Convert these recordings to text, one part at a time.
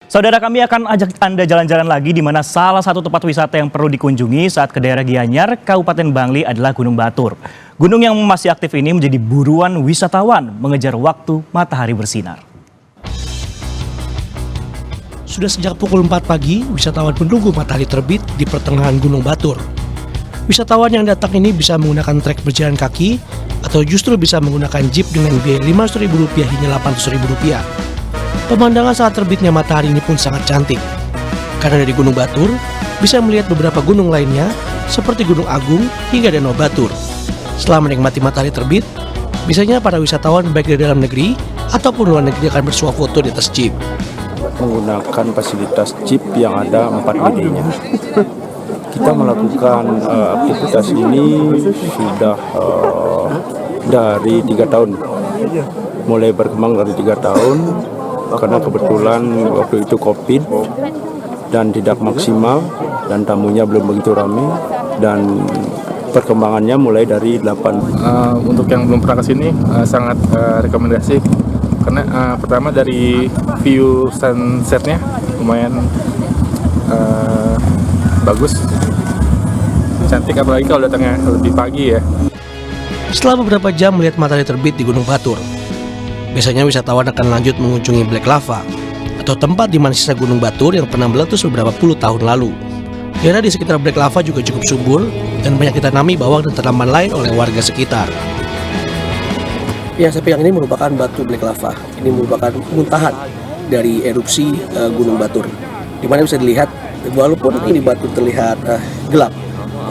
Saudara, kami akan ajak Anda jalan-jalan lagi di mana salah satu tempat wisata yang perlu dikunjungi saat ke daerah Gianyar, Kabupaten Bangli adalah Gunung Batur. Gunung yang masih aktif ini menjadi buruan wisatawan mengejar waktu matahari bersinar. Sudah sejak pukul 4 pagi, wisatawan menunggu matahari terbit di pertengahan Gunung Batur. Wisatawan yang datang ini bisa menggunakan trek berjalan kaki atau justru bisa menggunakan jeep dengan biaya Rp500.000 hingga Rp800.000. Pemandangan saat terbitnya matahari ini pun sangat cantik. Karena dari Gunung Batur, bisa melihat beberapa gunung lainnya seperti Gunung Agung hingga Danau Batur. Setelah menikmati matahari terbit, biasanya para wisatawan baik dari dalam negeri ataupun luar negeri akan bersuah foto di atas jeep. Menggunakan fasilitas jeep yang ada 4 WD-nya. Kita melakukan aktivitas ini sudah dari 3 tahun. Mulai berkembang dari 3 tahun karena kebetulan waktu itu COVID dan tidak maksimal dan tamunya belum begitu ramai dan perkembangannya mulai dari 8. Untuk yang belum pernah ke sini sangat rekomendasi karena pertama dari view sunsetnya lumayan bagus, cantik, apalagi kalau datangnya lebih pagi ya. Setelah beberapa jam melihat matahari terbit di Gunung Batur, biasanya wisatawan akan lanjut mengunjungi Black Lava atau tempat di mana sisa Gunung Batur yang pernah meletus beberapa puluh tahun lalu. Daerah di sekitar Black Lava juga cukup subur dan banyak ditanami bawang dan tanaman lain oleh warga sekitar. Yang saya pegang ini merupakan batu Black Lava. Ini merupakan muntahan dari erupsi Gunung Batur. Di mana bisa dilihat, walaupun ini batu terlihat gelap,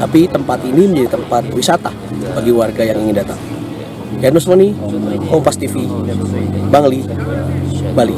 tapi tempat ini menjadi tempat wisata bagi warga yang ingin datang. Yanus Moni, Kompas TV, Bangli, Bali.